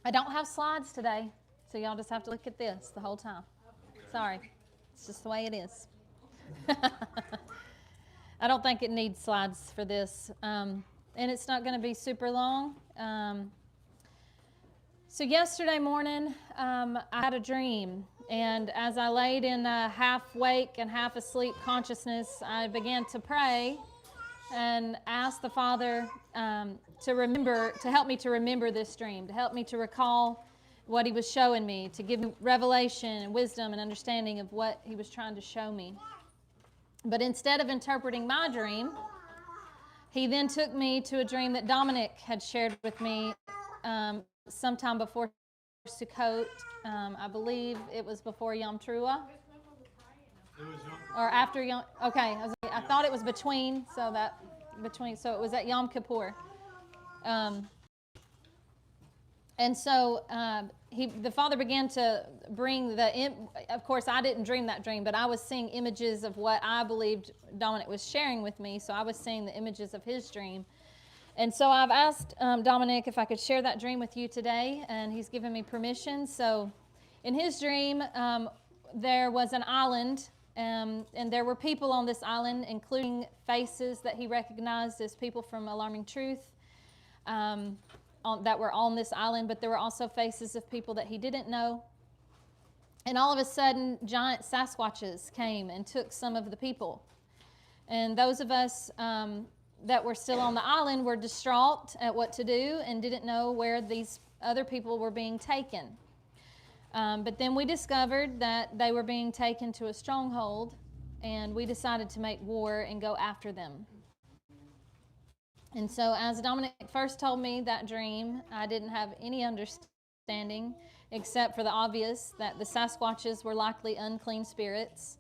I don't have slides today, so y'all just have to look at this the whole time. Sorry. It's just the way it is. I don't think it needs slides for this. And it's not going to be super long. So yesterday morning, I had a dream. And as I laid in a half wake and half asleep consciousness, I began to pray and ask the Father to help me to remember this dream, to help me to recall what He was showing me, to give me revelation and wisdom and understanding of what He was trying to show me. But instead of interpreting my dream, He then took me to a dream that Dominic had shared with me sometime before Sukkot. I believe it was before Yom Teruah. Or after Yom. Okay, I thought it was between, so it was at Yom Kippur. And so the Father began to bring of course, I didn't dream that dream, but I was seeing images of what I believed Dominic was sharing with me. So I was seeing the images of his dream. And so I've asked Dominic if I could share that dream with you today, and he's given me permission. So in his dream, there was an island, and there were people on this island, including faces that he recognized as people from Alarming Truth. That were on this island, but there were also faces of people that he didn't know. And all of a sudden, giant Sasquatches came and took some of the people. And those of us that were still on the island were distraught at what to do and didn't know where these other people were being taken. But then we discovered that they were being taken to a stronghold, and we decided to make war and go after them. And so as Dominic first told me that dream, I didn't have any understanding except for the obvious that the Sasquatches were likely unclean spirits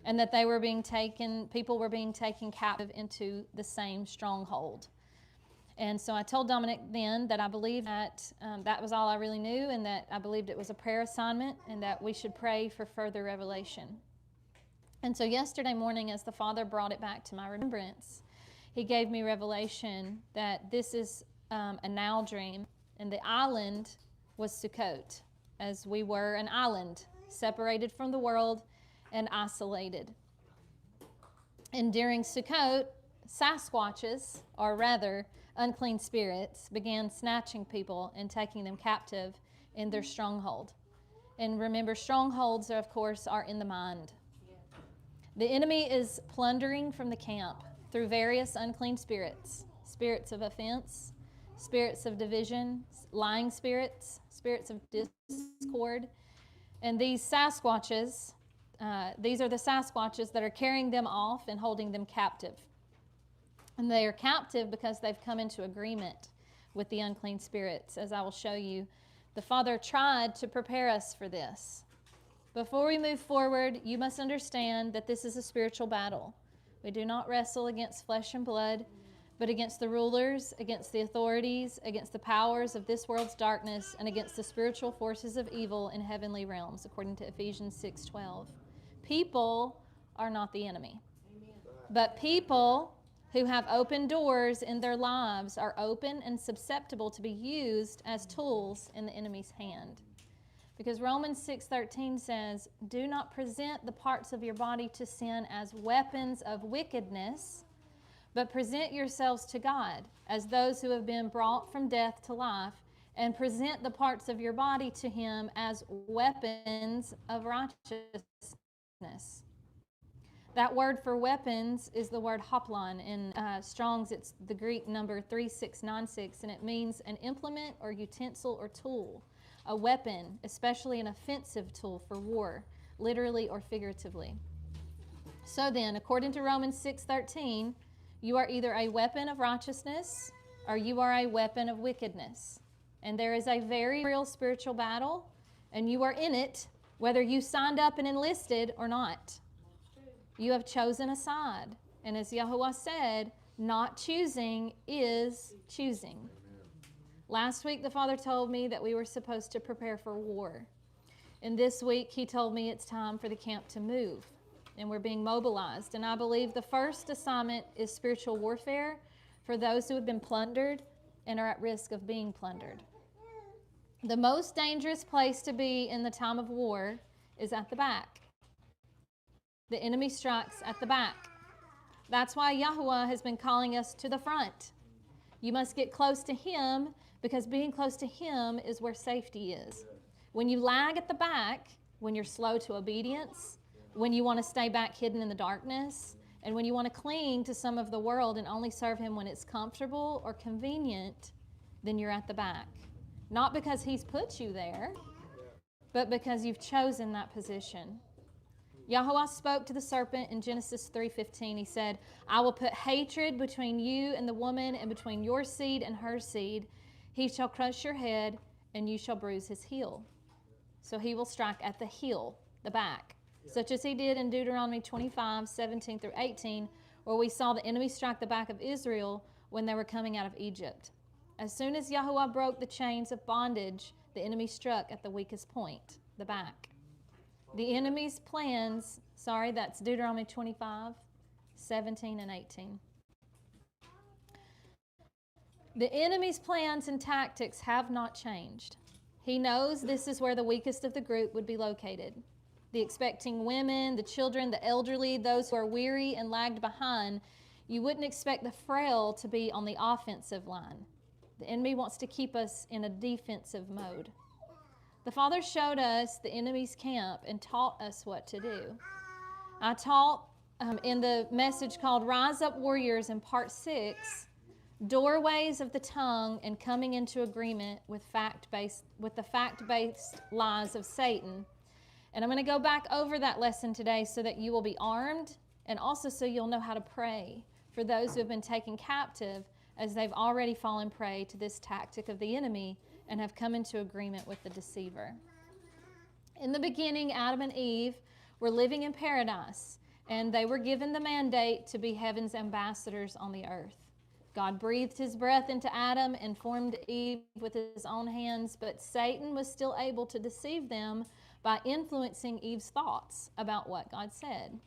and that people were being taken captive into the same stronghold. And so I told Dominic then that I believed that that was all I really knew, and that I believed it was a prayer assignment and that we should pray for further revelation. And so yesterday morning, as the Father brought it back to my remembrance, He gave me revelation that this is a now dream, and the island was Sukkot, as we were an island, separated from the world and isolated. And during Sukkot, Sasquatches, or rather unclean spirits, began snatching people and taking them captive in their stronghold. And remember, strongholds, of course, are in the mind. The enemy is plundering from the camp through various unclean spirits, spirits of offense, spirits of division, lying spirits, spirits of discord. And these Sasquatches, these are the Sasquatches that are carrying them off and holding them captive. And they are captive because they've come into agreement with the unclean spirits, as I will show you. The Father tried to prepare us for this. Before we move forward, you must understand that this is a spiritual battle. We do not wrestle against flesh and blood, but against the rulers, against the authorities, against the powers of this world's darkness, and against the spiritual forces of evil in heavenly realms, according to Ephesians 6:12. People are not the enemy, but people who have open doors in their lives are open and susceptible to be used as tools in the enemy's hand. Because Romans 6:13 says, "Do not present the parts of your body to sin as weapons of wickedness, but present yourselves to God as those who have been brought from death to life, and present the parts of your body to Him as weapons of righteousness." That word for weapons is the word hoplon. In Strong's, it's the Greek number 3696, and it means an implement or utensil or tool. A weapon, especially an offensive tool for war, literally or figuratively. So then, according to Romans 6:13, you are either a weapon of righteousness or you are a weapon of wickedness. And there is a very real spiritual battle, and you are in it, whether you signed up and enlisted or not. You have chosen a side. And as Yahuah said, not choosing is choosing. Last week, the Father told me that we were supposed to prepare for war. And this week, He told me it's time for the camp to move. And we're being mobilized. And I believe the first assignment is spiritual warfare for those who have been plundered and are at risk of being plundered. The most dangerous place to be in the time of war is at the back. The enemy strikes at the back. That's why Yahuah has been calling us to the front. You must get close to Him, because being close to Him is where safety is. When you lag at the back, when you're slow to obedience, when you want to stay back hidden in the darkness, and when you want to cling to some of the world and only serve Him when it's comfortable or convenient, then you're at the back. Not because He's put you there, but because you've chosen that position. Yahuah spoke to the serpent in Genesis 3:15. He said, I will put hatred between you and the woman, and between your seed and her seed. He shall crush your head, and you shall bruise his heel. So He will strike at the heel, the back, such as He did in Deuteronomy 25:17 through 18, where we saw the enemy strike the back of Israel when they were coming out of Egypt. As soon as Yahuah broke the chains of bondage, the enemy struck at the weakest point, the back. The enemy's plans, that's Deuteronomy 25:17 and 18. The enemy's plans and tactics have not changed. He knows this is where the weakest of the group would be located. The expecting women, the children, the elderly, those who are weary and lagged behind. You wouldn't expect the frail to be on the offensive line. The enemy wants to keep us in a defensive mode. The Father showed us the enemy's camp and taught us what to do. I taught in the message called Rise Up Warriors in Part 6, doorways of the tongue and coming into agreement with the fact-based lies of Satan. And I'm going to go back over that lesson today so that you will be armed, and also so you'll know how to pray for those who have been taken captive, as they've already fallen prey to this tactic of the enemy and have come into agreement with the deceiver. In the beginning, Adam and Eve were living in paradise, and they were given the mandate to be heaven's ambassadors on the earth. God breathed His breath into Adam and formed Eve with His own hands, but Satan was still able to deceive them by influencing Eve's thoughts about what God said.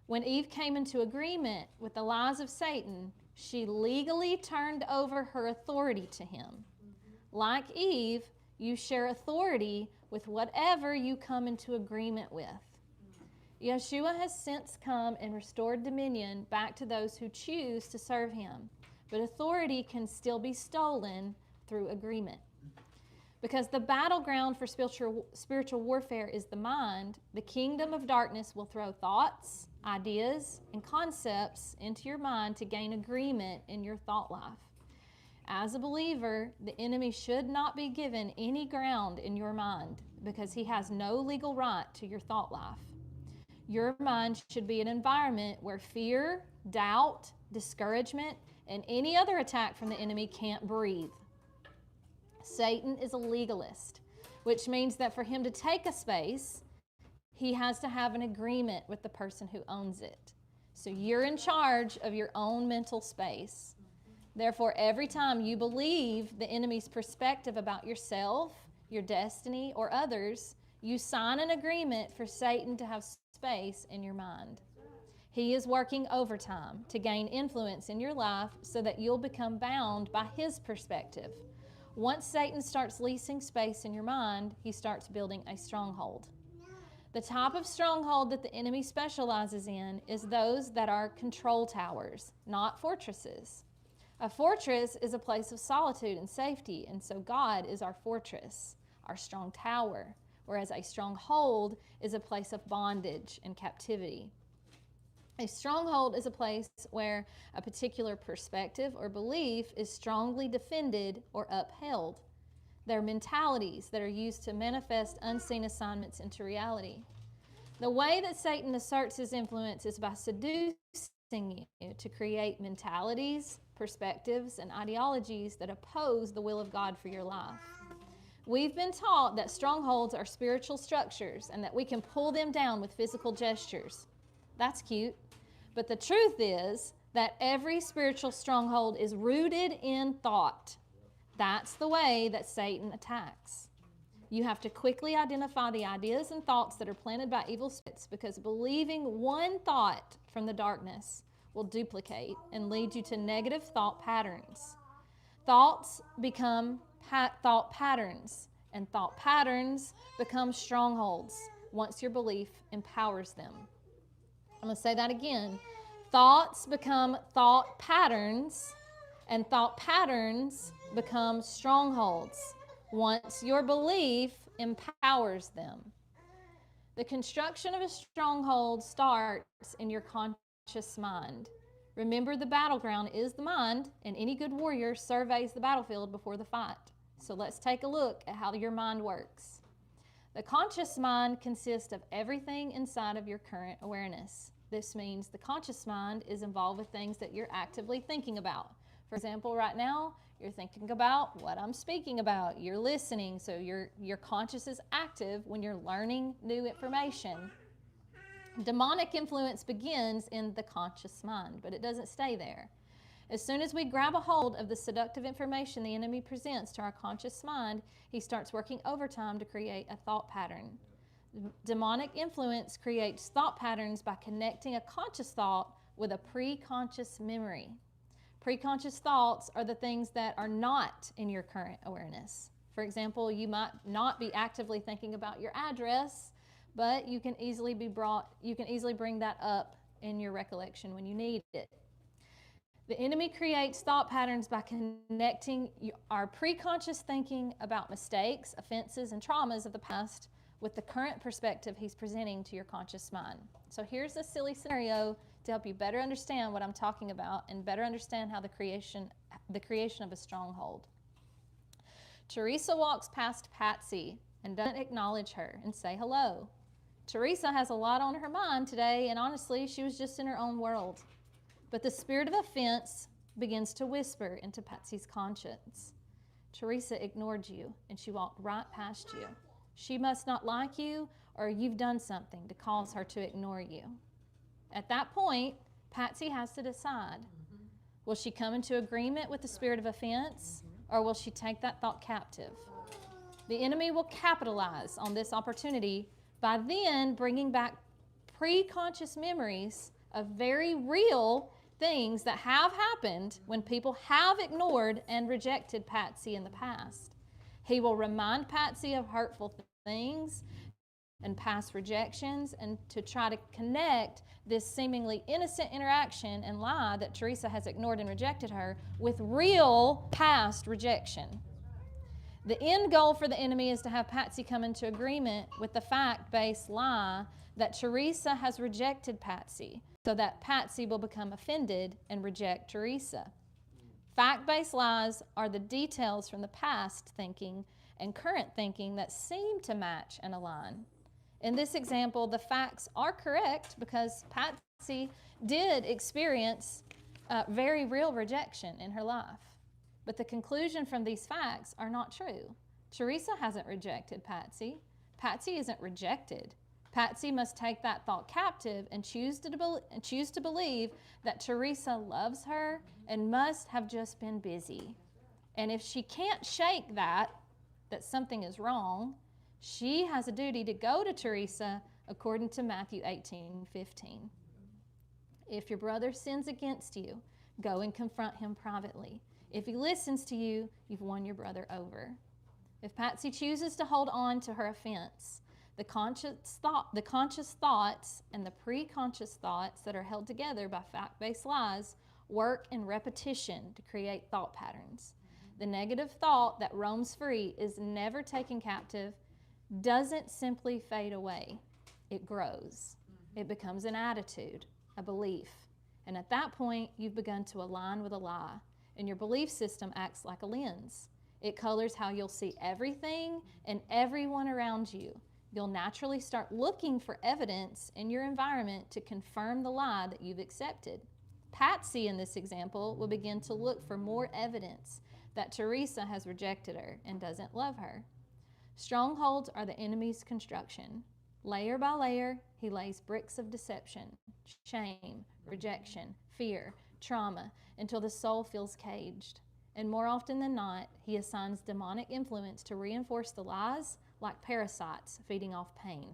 When Eve came into agreement with the lies of Satan, she legally turned over her authority to him. Like Eve, you share authority with whatever you come into agreement with. Yeshua has since come and restored dominion back to those who choose to serve Him, but authority can still be stolen through agreement. Because the battleground for spiritual warfare is the mind, the kingdom of darkness will throw thoughts, ideas, and concepts into your mind to gain agreement in your thought life. As a believer, the enemy should not be given any ground in your mind, because he has no legal right to your thought life. Your mind should be an environment where fear, doubt, discouragement, and any other attack from the enemy can't breathe. Satan is a legalist, which means that for him to take a space, he has to have an agreement with the person who owns it. So you're in charge of your own mental space. Therefore, every time you believe the enemy's perspective about yourself, your destiny, or others, you sign an agreement for Satan to have space in your mind. He is working overtime to gain influence in your life so that you'll become bound by his perspective. Once Satan starts leasing space in your mind, he starts building a stronghold. The type of stronghold that the enemy specializes in is those that are control towers, not fortresses. A fortress is a place of solitude and safety, and so God is our fortress, our strong tower, whereas a stronghold is a place of bondage and captivity. A stronghold is a place where a particular perspective or belief is strongly defended or upheld. They're mentalities that are used to manifest unseen assignments into reality. The way that Satan asserts his influence is by seducing you to create mentalities, perspectives, and ideologies that oppose the will of God for your life. We've been taught that strongholds are spiritual structures and that we can pull them down with physical gestures. That's cute. But the truth is that every spiritual stronghold is rooted in thought. That's the way that Satan attacks. You have to quickly identify the ideas and thoughts that are planted by evil spirits, because believing one thought from the darkness will duplicate and lead you to negative thought patterns. Thoughts become thought patterns, and thought patterns become strongholds once your belief empowers them. I'm going to say that again. Thoughts become thought patterns, and thought patterns become strongholds once your belief empowers them. The construction of a stronghold starts in your conscious mind. Remember, the battleground is the mind, and any good warrior surveys the battlefield before the fight. So let's take a look at how your mind works. The conscious mind consists of everything inside of your current awareness. This means the conscious mind is involved with things that you're actively thinking about. For example, right now, you're thinking about what I'm speaking about. You're listening, so your conscious is active when you're learning new information. Demonic influence begins in the conscious mind, but it doesn't stay there. As soon as we grab a hold of the seductive information the enemy presents to our conscious mind, he starts working overtime to create a thought pattern. Demonic influence creates thought patterns by connecting a conscious thought with a preconscious memory. Preconscious thoughts are the things that are not in your current awareness. For example, you might not be actively thinking about your address, but you can easily bring that up in your recollection when you need it. The enemy creates thought patterns by connecting our preconscious thinking about mistakes, offenses, and traumas of the past with the current perspective he's presenting to your conscious mind. So here's a silly scenario to help you better understand what I'm talking about and better understand how the creation of a stronghold. Teresa walks past Patsy and doesn't acknowledge her and say hello. Teresa has a lot on her mind today, and honestly, she was just in her own world. But the spirit of offense begins to whisper into Patsy's conscience. Teresa ignored you, and she walked right past you. She must not like you, or you've done something to cause her to ignore you. At that point, Patsy has to decide. Will she come into agreement with the spirit of offense, or will she take that thought captive? The enemy will capitalize on this opportunity by then bringing back preconscious memories of very real things that have happened when people have ignored and rejected Patsy in the past. He will remind Patsy of hurtful things and past rejections, and to try to connect this seemingly innocent interaction and lie that Teresa has ignored and rejected her with real past rejection. The end goal for the enemy is to have Patsy come into agreement with the fact-based lie that Teresa has rejected Patsy, so that Patsy will become offended and reject Teresa. Fact-based lies are the details from the past thinking and current thinking that seem to match and align. In this example, the facts are correct because Patsy did experience very real rejection in her life. But the conclusion from these facts are not true. Teresa hasn't rejected Patsy. Patsy isn't rejected. Patsy must take that thought captive and choose to believe that Teresa loves her and must have just been busy. And if she can't shake that something is wrong, she has a duty to go to Teresa according to Matthew 18:15. If your brother sins against you, go and confront him privately. If he listens to you, you've won your brother over. If Patsy chooses to hold on to her offense, the conscious thoughts and the preconscious thoughts that are held together by fact-based lies work in repetition to create thought patterns. The negative thought that roams free is never taken captive, doesn't simply fade away. It grows. It becomes an attitude, a belief. And at that point, you've begun to align with a lie. And your belief system acts like a lens. It colors how you'll see everything and everyone around you. You'll naturally start looking for evidence in your environment to confirm the lie that you've accepted. Patsy, in this example, will begin to look for more evidence that Teresa has rejected her and doesn't love her. Strongholds are the enemy's construction. Layer by layer, he lays bricks of deception, shame, rejection, fear, trauma, until the soul feels caged. And more often than not, he assigns demonic influence to reinforce the lies like parasites feeding off pain.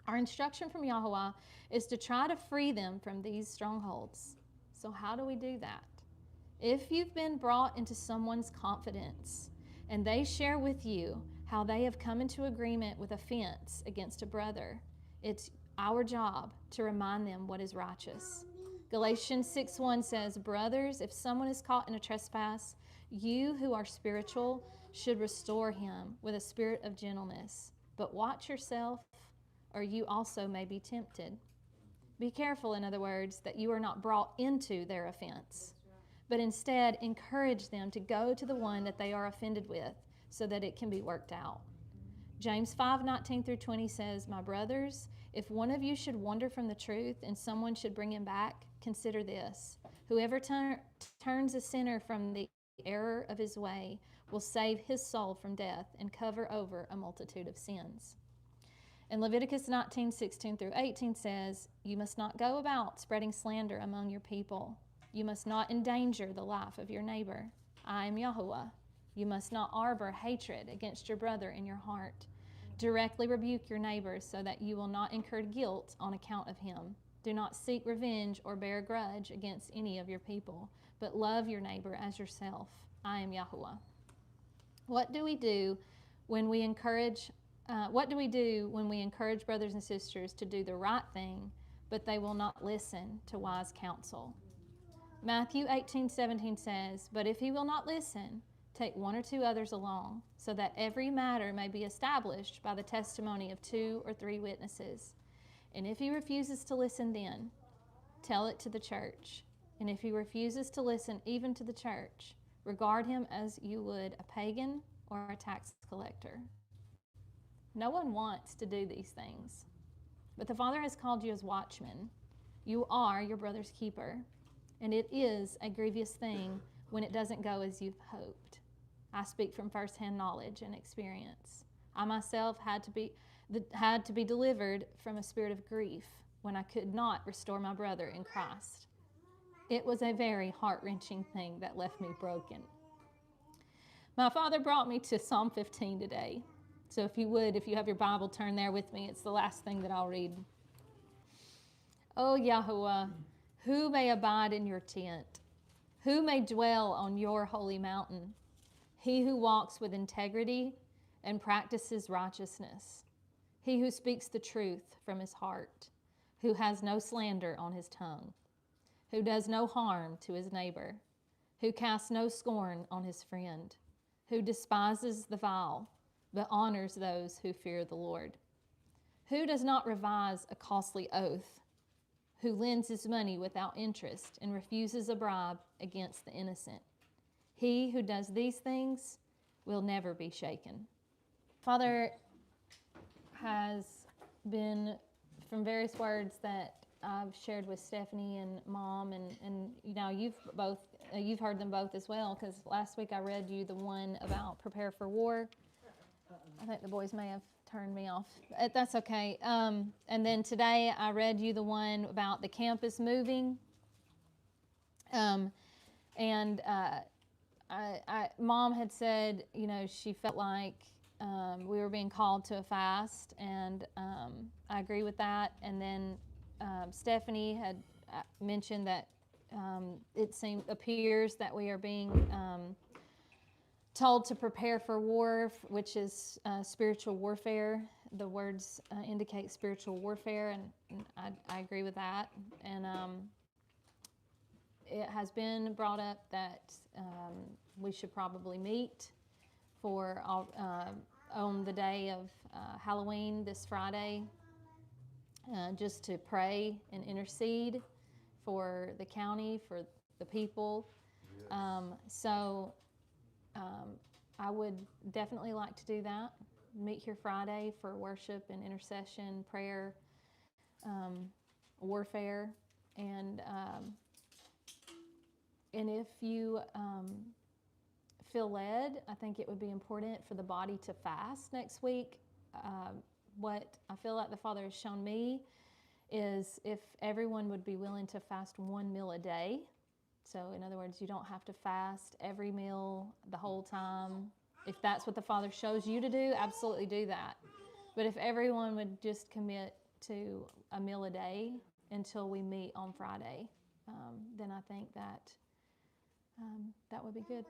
Our instruction from Yahuah is to try to free them from these strongholds. So how do we do that? If you've been brought into someone's confidence and they share with you how they have come into agreement with offense against a brother. It's our job to remind them what is righteous. Galatians 6:1 says, "Brothers, if someone is caught in a trespass, you who are spiritual should restore him with a spirit of gentleness. But watch yourself, or you also may be tempted." Be careful, in other words, that you are not brought into their offense, but instead encourage them to go to the one that they are offended with so that it can be worked out. James 5:19-20 says, "My brothers, if one of you should wander from the truth and someone should bring him back, consider this. Whoever turns a sinner from the error of his way will save his soul from death and cover over a multitude of sins." And Leviticus 19:16-18 says, "You must not go about spreading slander among your people. You must not endanger the life of your neighbor. I am Yahuah. You must not harbor hatred against your brother in your heart. Directly rebuke your neighbor so that you will not incur guilt on account of him. Do not seek revenge or bear a grudge against any of your people, but love your neighbor as yourself. I am Yahuah." What do we do when we encourage brothers and sisters to do the right thing, but they will not listen to wise counsel? Matthew 18:17 says, "But if he will not listen, take one or two others along, so that every matter may be established by the testimony of 2 or 3 witnesses. And if he refuses to listen then, tell it to the church. And if he refuses to listen even to the church, regard him as you would a pagan or a tax collector." No one wants to do these things, but the Father has called you as watchmen. You are your brother's keeper, and it is a grievous thing when it doesn't go as you've hoped. I speak from firsthand knowledge and experience. I myself had to be delivered from a spirit of grief when I could not restore my brother in Christ. It was a very heart-wrenching thing that left me broken. My father brought me to Psalm 15 today. So if you have your Bible, turn there with me. It's the last thing that I'll read. "O Yahuwah, who may abide in your tent? Who may dwell on your holy mountain? He who walks with integrity and practices righteousness. He who speaks the truth from his heart, who has no slander on his tongue, who does no harm to his neighbor, who casts no scorn on his friend, who despises the vile, but honors those who fear the Lord, who does not revise a costly oath, who lends his money without interest and refuses a bribe against the innocent. He who does these things will never be shaken." Father has been, from various words that I've shared with Stephanie and Mom, and you've heard them both as well, because last week I read you the one about prepare for war. I think the boys may have turned me off. That's okay. And then today I read you the one about the campus moving. Mom had said, she felt like we were being called to a fast, and I agree with that. And then Stephanie had mentioned that it appears that we are being told to prepare for war, which is spiritual warfare. The words indicate spiritual warfare, and I agree with that. And it has been brought up that we should probably meet for on the day of Halloween this Friday, just to pray and intercede for the county, for the people. I would definitely like to do that. Meet here Friday for worship and intercession, prayer, warfare, and if you feel led, I think it would be important for the body to fast next week. What I feel like the Father has shown me is if everyone would be willing to fast 1 meal a day. So in other words, you don't have to fast every meal the whole time. If that's what the Father shows you to do, absolutely do that. But if everyone would just commit to a meal a day until we meet on Friday, then I think that would be good.